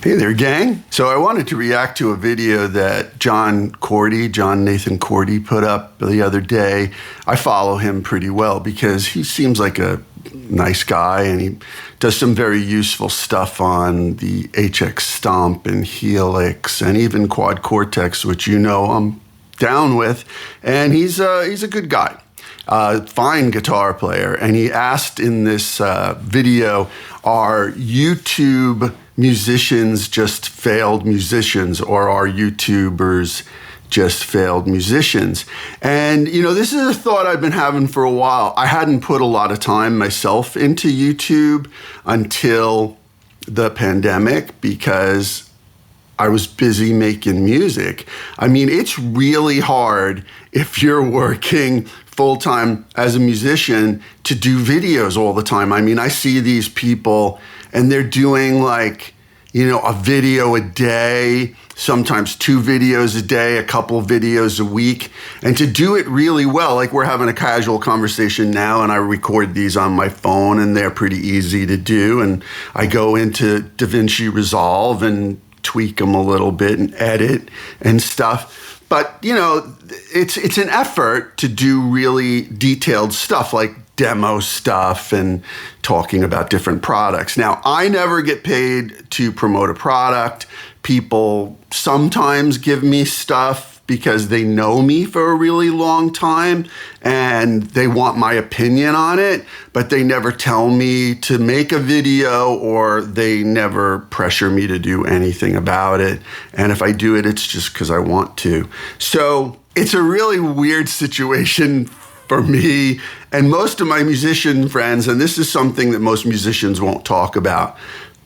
Hey there, gang. So I wanted to react to a video that John Nathan Cordy, put up the other day. I follow him pretty well because he seems like a nice guy and he does some very useful stuff on the HX Stomp and Helix and even Quad Cortex, which I'm down with. And he's a good guy. Fine guitar player. And he asked in this video, are YouTube musicians just failed musicians, or are YouTubers just failed musicians? And, this is a thought I've been having for a while. I hadn't put a lot of time myself into YouTube until the pandemic because I was busy making music. I mean, it's really hard if you're working full-time as a musician to do videos all the time. I mean, I see these people and they're doing a video a day, sometimes 2 videos a day, a couple videos a week. And to do it really well, like we're having a casual conversation now and I record these on my phone and they're pretty easy to do. And I go into DaVinci Resolve and tweak them a little bit and edit and stuff. But, it's an effort to do really detailed stuff like demo stuff and talking about different products. Now, I never get paid to promote a product. People sometimes give me stuff because they know me for a really long time and they want my opinion on it, but they never tell me to make a video or they never pressure me to do anything about it. And if I do it, it's just because I want to. So it's a really weird situation for me and most of my musician friends, and this is something that most musicians won't talk about.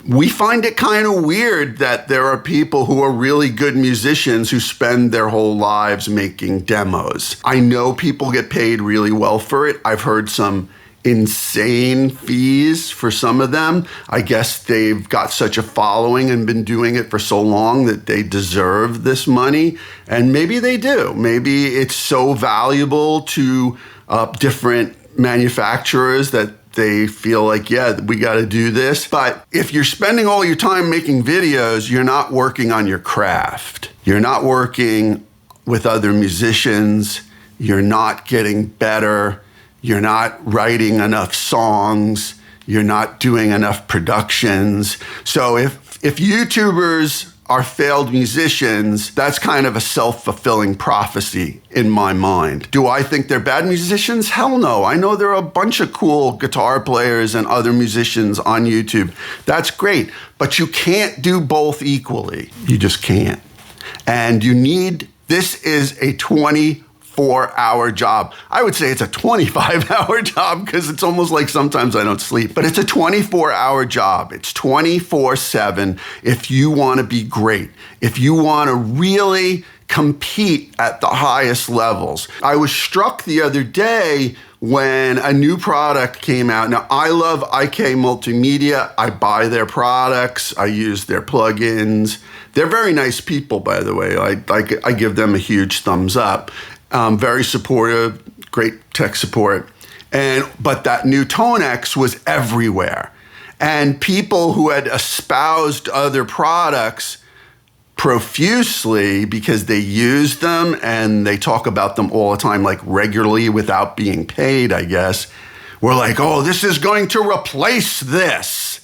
We find it kind of weird that there are people who are really good musicians who spend their whole lives making demos. I know people get paid really well for it. I've heard some insane fees for some of them. I guess they've got such a following and been doing it for so long that they deserve this money. And maybe they do. Maybe it's so valuable to different manufacturers that they feel like, yeah, we got to do this. But if you're spending all your time making videos, you're not working on your craft. You're not working with other musicians. You're not getting better. You're not writing enough songs. You're not doing enough productions. So if YouTubers are failed musicians, that's kind of a self-fulfilling prophecy in my mind. Do I think they're bad musicians? Hell no. I know there are a bunch of cool guitar players and other musicians on YouTube. That's great, but you can't do both equally. You just can't. And this is a 24-hour job. I would say it's a 25-hour job because it's almost like sometimes I don't sleep, but it's a 24-hour job. It's 24/7 if you want to be great, if you want to really compete at the highest levels. I was struck the other day when a new product came out. Now, I love IK Multimedia. I buy their products. I use their plugins. They're very nice people, by the way. I give them a huge thumbs up. Very supportive, great tech support. But that new Tonex was everywhere. And people who had espoused other products profusely because they use them and they talk about them all the time, like regularly without being paid, I guess, were like, oh, this is going to replace this.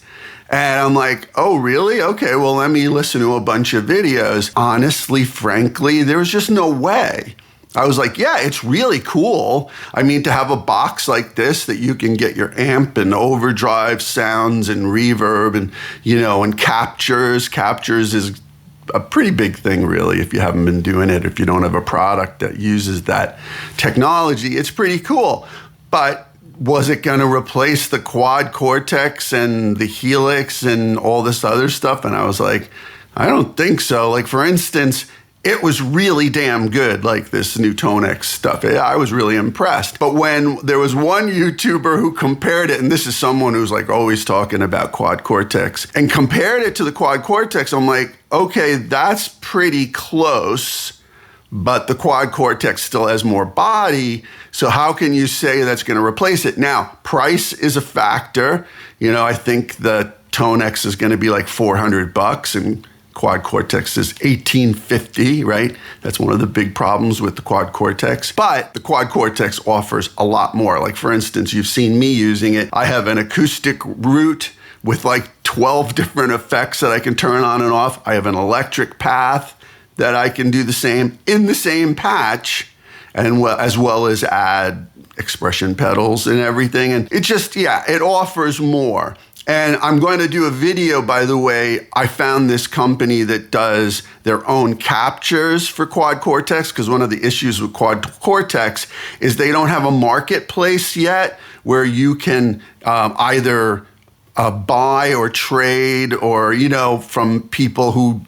And I'm like, oh, really? Okay, well, let me listen to a bunch of videos. Honestly, frankly, there was just no way. I was like, yeah, it's really cool. I mean, to have a box like this that you can get your amp and overdrive sounds and reverb and, and captures. Captures is a pretty big thing, really, if you haven't been doing it, if you don't have a product that uses that technology. It's pretty cool. But was it going to replace the Quad Cortex and the Helix and all this other stuff? And I was like, I don't think so. Like, for instance, it was really damn good, like this new Tonex stuff. I was really impressed. But when there was one YouTuber who compared it, and this is someone who's like always talking about Quad Cortex, and compared it to the Quad Cortex, I'm like, okay, that's pretty close, but the Quad Cortex still has more body, so how can you say that's going to replace it? Now, price is a factor. I think the Tonex is going to be like $400 and Quad Cortex is $1,850, right? That's one of the big problems with the Quad Cortex. But the Quad Cortex offers a lot more. Like, for instance, you've seen me using it. I have an acoustic root with like 12 different effects that I can turn on and off. I have an electric path that I can do the same in the same patch, and as well as add expression pedals and everything. And it just, yeah, it offers more. And I'm going to do a video, by the way. I found this company that does their own captures for Quad Cortex, because one of the issues with Quad Cortex is they don't have a marketplace yet where you can either buy or trade, or, you know, from people who,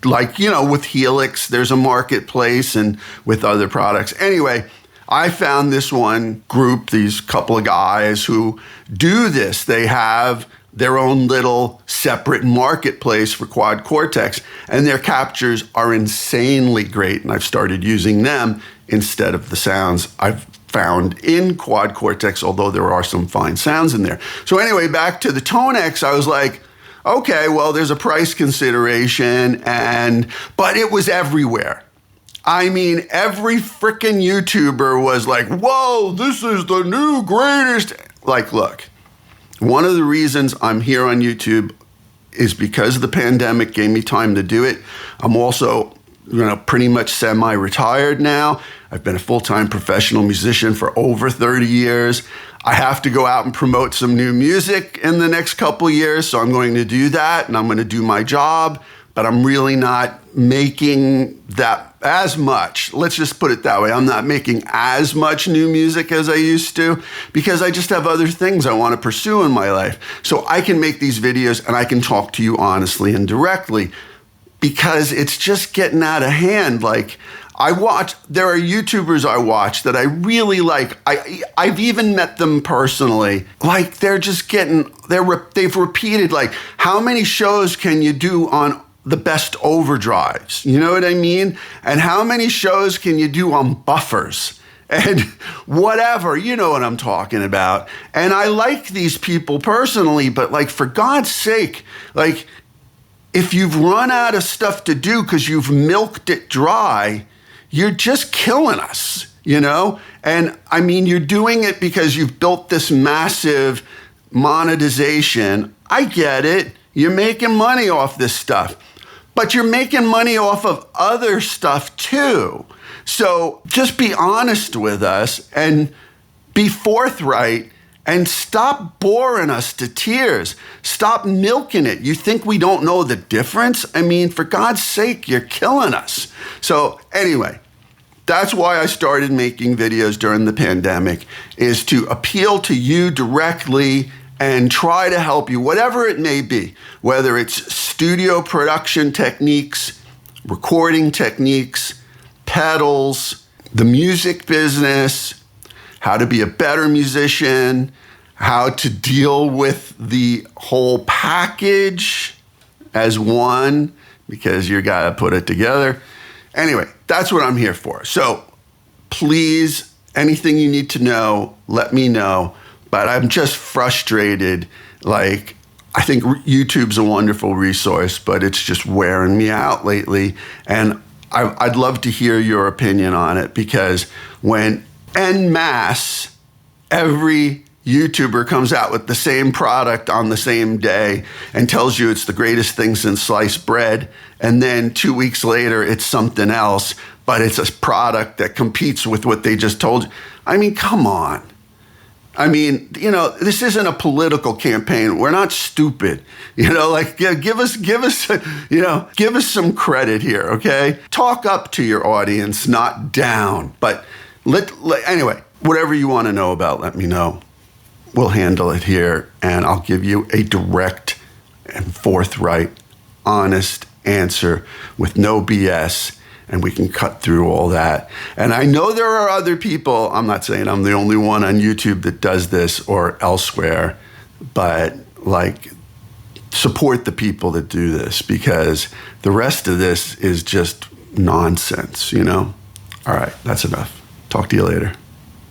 like, you know, with Helix, there's a marketplace, and with other products. Anyway, I found this one group, these couple of guys who do this. They have their own little separate marketplace for Quad Cortex, and their captures are insanely great, and I've started using them instead of the sounds I've found in Quad Cortex, although there are some fine sounds in there. So anyway, back to the Tonex, I was like, okay, well, there's a price consideration, but it was everywhere. I mean, every frickin' YouTuber was like, whoa, this is the new greatest. Like, look, one of the reasons I'm here on YouTube is because the pandemic gave me time to do it. I'm also, you know, pretty much semi-retired now. I've been a full-time professional musician for over 30 years. I have to go out and promote some new music in the next couple years, so I'm going to do that, and I'm going to do my job, but I'm really not making that as much. Let's just put it that way. I'm not making as much new music as I used to, because I just have other things I want to pursue in my life. So I can make these videos and I can talk to you honestly and directly, because it's just getting out of hand. Like, there are YouTubers I watch that I really like. I've even met them personally. Like, they've repeated, like, how many shows can you do on the best overdrives? You know what I mean? And how many shows can you do on buffers? And whatever, you know what I'm talking about. And I like these people personally, but, like, for God's sake, like, if you've run out of stuff to do because you've milked it dry, you're just killing us, you know? And I mean, you're doing it because you've built this massive monetization. I get it. You're making money off this stuff, but you're making money off of other stuff too. So just be honest with us and be forthright, and stop boring us to tears. Stop milking it. You think we don't know the difference? I mean, for God's sake, you're killing us. So anyway, that's why I started making videos during the pandemic, is to appeal to you directly and try to help you, whatever it may be, whether it's studio production techniques, recording techniques, pedals, the music business, how to be a better musician, how to deal with the whole package as one, because you got to put it together. Anyway, that's what I'm here for. So please, anything you need to know, let me know. But I'm just frustrated. Like, I think YouTube's a wonderful resource, but it's just wearing me out lately. And I'd love to hear your opinion on it, because when en masse, every YouTuber comes out with the same product on the same day and tells you it's the greatest thing since sliced bread, and then 2 weeks later it's something else, but it's a product that competes with what they just told you. I mean, come on. I mean, you know, this isn't a political campaign. We're not stupid. You know, like, give us some credit here, okay? Talk up to your audience, not down. But anyway, whatever you want to know about, let me know. We'll handle it here, and I'll give you a direct and forthright, honest answer with no BS, and we can cut through all that. And I know there are other people, I'm not saying I'm the only one on YouTube that does this or elsewhere, but, like, support the people that do this, because the rest of this is just nonsense, you know? All right, that's enough. Talk to you later.